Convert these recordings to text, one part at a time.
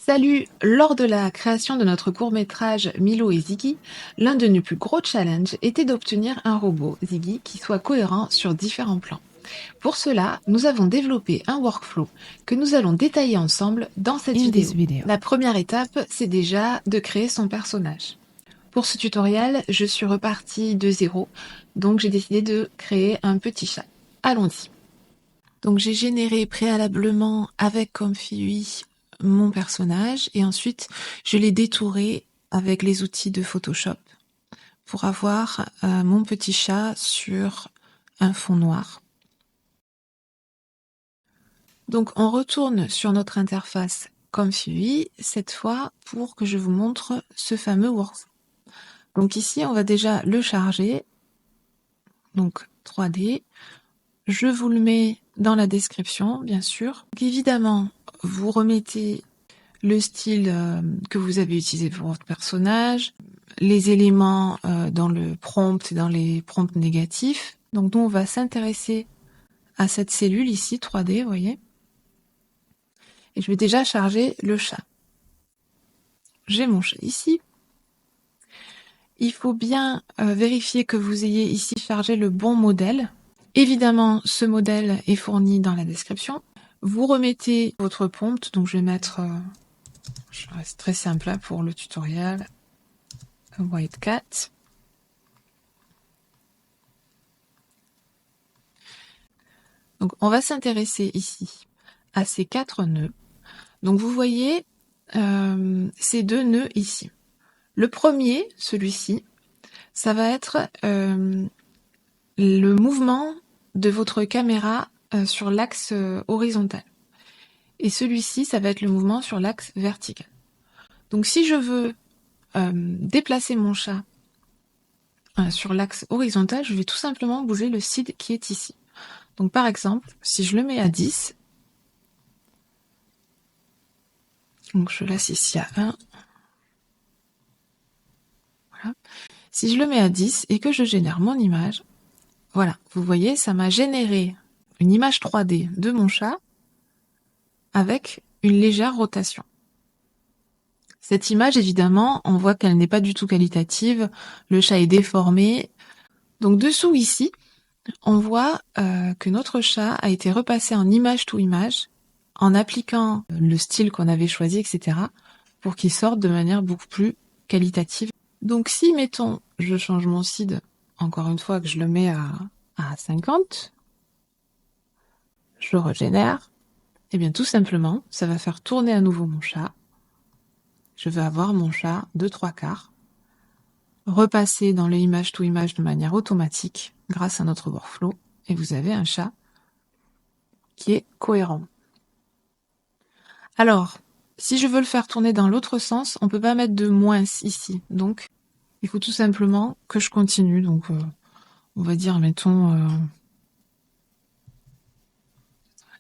Salut! Lors de la création de notre court-métrage Milo et Ziggy, l'un de nos plus gros challenges était d'obtenir un robot, Ziggy, qui soit cohérent sur différents plans. Pour cela, nous avons développé un workflow que nous allons détailler ensemble dans cette vidéo. La première étape, c'est déjà de créer son personnage. Pour ce tutoriel, je suis repartie de zéro, donc j'ai décidé de créer un petit chat. Allons-y. Donc j'ai généré préalablement avec Comfy UI mon personnage et ensuite je l'ai détouré avec les outils de Photoshop pour avoir mon petit chat sur un fond noir. Donc on retourne sur notre interface Comfy UI, cette fois pour que je vous montre ce fameux workflow. Donc ici on va déjà le charger, donc 3D. Je vous le mets dans la description, bien sûr. Donc évidemment, vous remettez le style que vous avez utilisé pour votre personnage, les éléments dans le prompt et dans les prompts négatifs. Donc nous, on va s'intéresser à cette cellule ici, 3D, vous voyez. Et je vais déjà charger le chat. J'ai mon chat ici. Il faut bien vérifier que vous ayez ici chargé le bon modèle. Évidemment, ce modèle est fourni dans la description. Vous remettez votre prompt, donc je vais mettre, je reste très simple là pour le tutoriel, white cat. Donc on va s'intéresser ici à ces 4 nœuds. Donc vous voyez ces 2 nœuds ici. Le premier, celui-ci, ça va être le mouvement de votre caméra sur l'axe horizontal. Et celui-ci, ça va être le mouvement sur l'axe vertical. Donc si je veux déplacer mon chat sur l'axe horizontal, je vais tout simplement bouger le seed qui est ici. Donc par exemple, si je le mets à 10, donc je laisse ici à 1, voilà. Si je le mets à 10 et que je génère mon image, voilà, vous voyez, ça m'a généré une image 3D de mon chat avec une légère rotation. Cette image, évidemment, on voit qu'elle n'est pas du tout qualitative, le chat est déformé. Donc dessous ici, on voit que notre chat a été repassé en image to image, en appliquant le style qu'on avait choisi, etc., pour qu'il sorte de manière beaucoup plus qualitative. Donc si, mettons, je change mon seed, encore une fois, que je le mets à 50, je régénère, et bien tout simplement, ça va faire tourner à nouveau mon chat. Je vais avoir mon chat de 3/4, repasser dans les images to image de manière automatique, grâce à notre workflow, et vous avez un chat qui est cohérent. Alors, si je veux le faire tourner dans l'autre sens, on peut pas mettre de moins ici. Donc, il faut tout simplement que je continue. Donc, on va dire, mettons,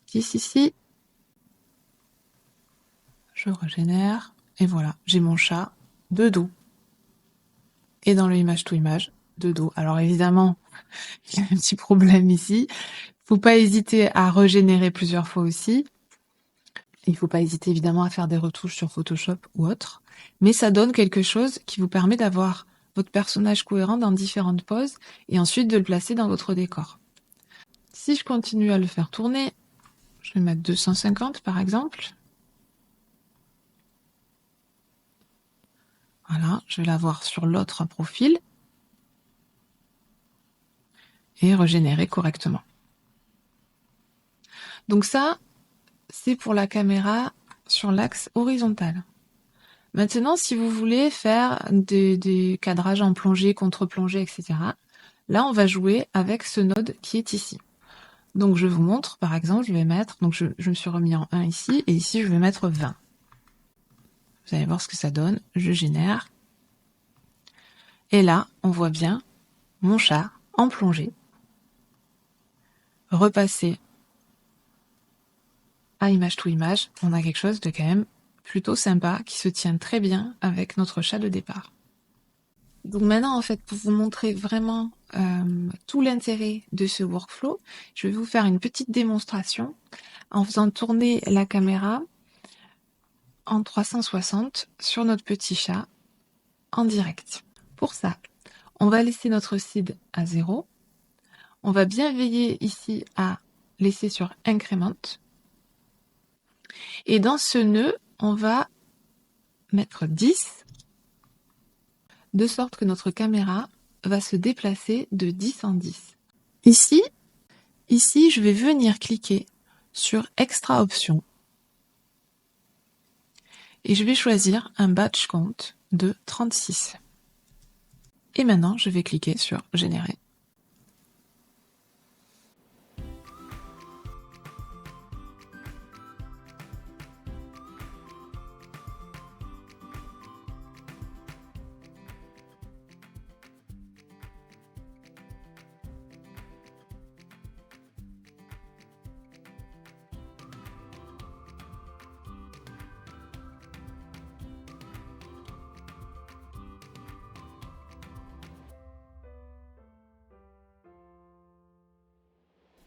10 ici. Je régénère. Et voilà, j'ai mon chat de dos. Et dans le image to image, de dos. Alors évidemment, il y a un petit problème ici. Faut pas hésiter à régénérer plusieurs fois aussi. Il faut pas hésiter évidemment à faire des retouches sur Photoshop ou autre. Mais ça donne quelque chose qui vous permet d'avoir votre personnage cohérent dans différentes poses et ensuite de le placer dans votre décor. Si je continue à le faire tourner, je vais mettre 250 par exemple. Voilà, je vais l'avoir sur l'autre profil et régénérer correctement. Donc ça, c'est pour la caméra sur l'axe horizontal. Maintenant, si vous voulez faire des cadrages en plongée, contre-plongée, etc., là, on va jouer avec ce node qui est ici. Donc, je vous montre, par exemple, je vais mettre, donc je me suis remis en 1 ici, et ici, je vais mettre 20. Vous allez voir ce que ça donne. Je génère. Et là, on voit bien mon chat en plongée, repasser à image to image. On a quelque chose de quand même plutôt sympa qui se tient très bien avec notre chat de départ. Donc maintenant, en fait, pour vous montrer vraiment tout l'intérêt de ce workflow, je vais vous faire une petite démonstration en faisant tourner la caméra en 360 sur notre petit chat en direct. Pour ça, on va laisser notre seed à 0. On va bien veiller ici à laisser sur Increment. Et dans ce nœud, on va mettre 10, de sorte que notre caméra va se déplacer de 10 en 10. Ici, je vais venir cliquer sur Extra Options et je vais choisir un batch count de 36. Et maintenant, je vais cliquer sur Générer.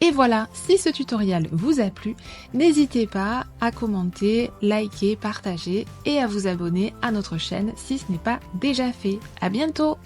Et voilà, si ce tutoriel vous a plu, n'hésitez pas à commenter, liker, partager et à vous abonner à notre chaîne si ce n'est pas déjà fait. À bientôt!